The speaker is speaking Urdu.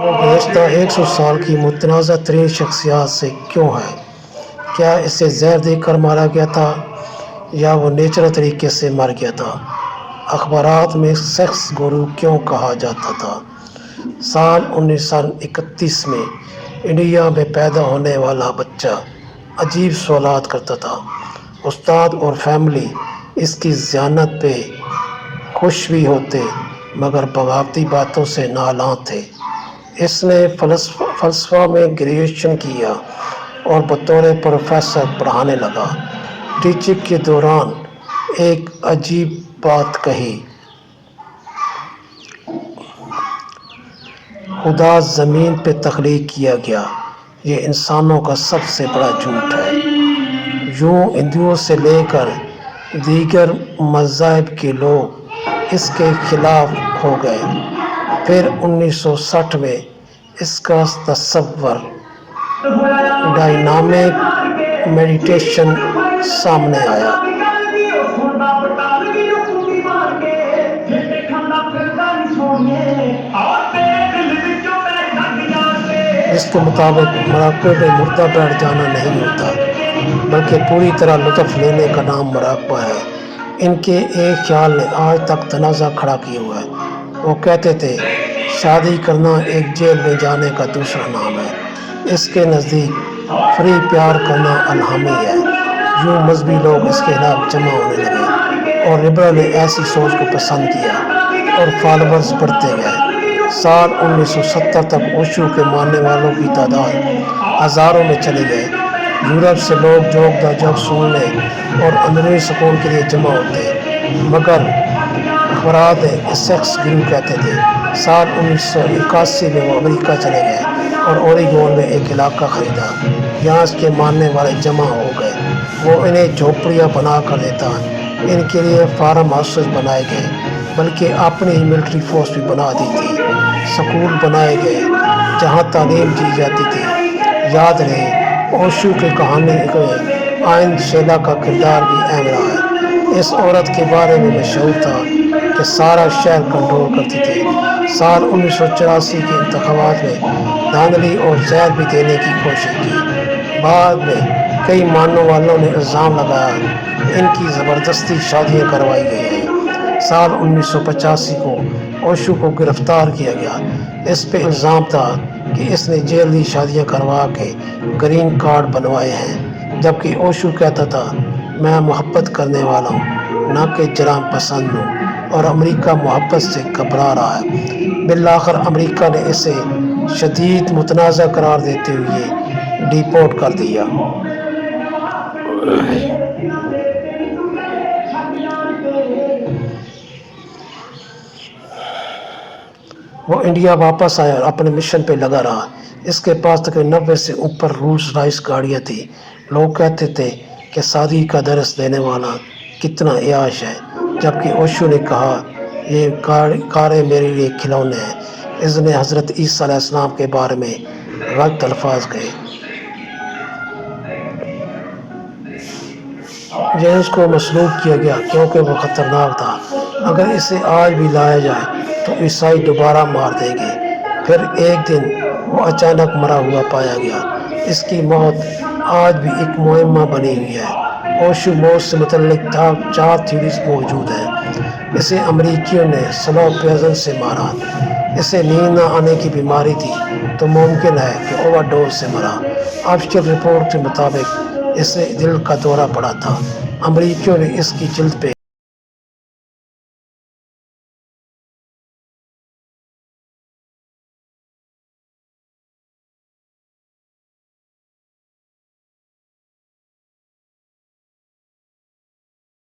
وہ گزشتہ 100 سال کی متنازع ترین شخصیات سے کیوں ہے؟ کیا اسے زہر دے کر مارا گیا تھا یا وہ نیچرل طریقے سے مر گیا تھا؟ اخبارات میں سیکس گورو کیوں کہا جاتا تھا؟ سال 1931 میں انڈیا میں پیدا ہونے والا بچہ عجیب سوالات کرتا تھا۔ استاد اور فیملی اس کی ذہانت پہ خوش بھی ہوتے مگر بغاوتی باتوں سے نالاں تھے۔ اس نے فلسفہ میں گریجویشن کیا اور بطور پروفیسر پڑھانے لگا۔ ٹیچنگ کے دوران ایک عجیب بات کہی، خدا زمین پہ تخلیق کیا گیا، یہ انسانوں کا سب سے بڑا جھوٹ ہے۔ یوں ہندوؤں سے لے کر دیگر مذاہب کے لوگ اس کے خلاف ہو گئے۔ پھر 1960 میں اس کا تصور ڈائنامک میڈیٹیشن سامنے آیا۔ اس کے مطابق مراقبے میں مردہ بیٹھ جانا نہیں ہوتا بلکہ پوری طرح لطف لینے کا نام مراقبہ ہے۔ ان کے ایک خیال نے آج تک تنازع کھڑا کیے ہوا ہے۔ وہ کہتے تھے شادی کرنا ایک جیل میں جانے کا دوسرا نام ہے۔ اس کے نزدیک فری پیار کرنا الہامی ہے۔ یوں مذہبی لوگ اس کے خلاف جمع ہونے لگے اور لبرل نے ایسی سوچ کو پسند کیا اور فالوورز بڑھتے گئے۔ سال 1970 تک اوشو کے ماننے والوں کی تعداد ہزاروں میں چلے گئے۔ یورپ سے لوگ جوگ دا جگ سننے اور اندرونی سکون کے لیے جمع ہوتے مگر اخبارات سیکس گرو کہتے تھے۔ سال 1981 میں وہ امریکہ چلے گئے اور اوریگون میں ایک علاقہ خریدا۔ یہاں اس کے ماننے والے جمع ہو گئے۔ وہ انہیں جھوپڑیاں بنا کر دیتا، ان کے لیے فارم ہاؤسز بنائے گئے بلکہ اپنی ہی ملٹری فورس بھی بنا دی تھی۔ سکول بنائے گئے جہاں تعلیم دی جاتی تھی۔ یاد رہے اوشو کی کہانی میں آئن شیلا کا کردار بھی اہم رہا ہے۔ اس عورت کے بارے میں مشہور تھا کہ سارا شہر کنٹرول کرتی تھی۔ سال 1984 کے انتخابات میں دھاندلی اور زہر بھی دینے کی کوشش کی۔ بعد میں کئی ماننے والوں نے الزام لگایا ان کی زبردستی شادیاں کروائی گئی ہیں۔ سال 1985 کو اوشو کو گرفتار کیا گیا۔ اس پہ الزام تھا کہ اس نے جعلی شادیاں کروا کے گرین کارڈ بنوائے ہیں، جبکہ اوشو کہتا تھا میں محبت کرنے والا ہوں نہ کہ جرائم پسند ہوں اور امریکہ محبت سے گھبرا رہا ہے۔ بالآخر امریکہ نے اسے شدید متنازع قرار دیتے ہوئے ڈیپورٹ کر دیا۔ وہ انڈیا واپس آیا اور اپنے مشن پہ لگا رہا۔ اس کے پاس تقریباً 90 سے اوپر رولز رائس گاڑیاں تھیں۔ لوگ کہتے تھے کہ سادگی کا درس دینے والا کتنا عیاش ہے، جبکہ اوشو نے کہا یہ کاریں میرے لیے کھلونے ہیں۔ اس نے حضرت عیسیٰ علیہ السلام کے بارے میں غلط الفاظ کہے۔ جیمز کو مسلوب کیا گیا کیونکہ وہ خطرناک تھا۔ اگر اسے آج بھی لایا جائے تو عیسائی دوبارہ مار دیں گے۔ پھر ایک دن وہ اچانک مرا ہوا پایا گیا۔ اس کی موت آج بھی ایک معمہ بنی ہوئی ہے۔ اوشو موت سے متعلق 4 تھیوریز موجود ہیں۔ اسے امریکیوں نے سلو پوائزن سے مارا، اسے نیند نہ آنے کی بیماری تھی تو ممکن ہے کہ اوور ڈوز سے مرا۔ آفیشیل رپورٹ کے مطابق اسے دل کا دورہ پڑا تھا۔ امریکیوں نے اس کی جلد پہ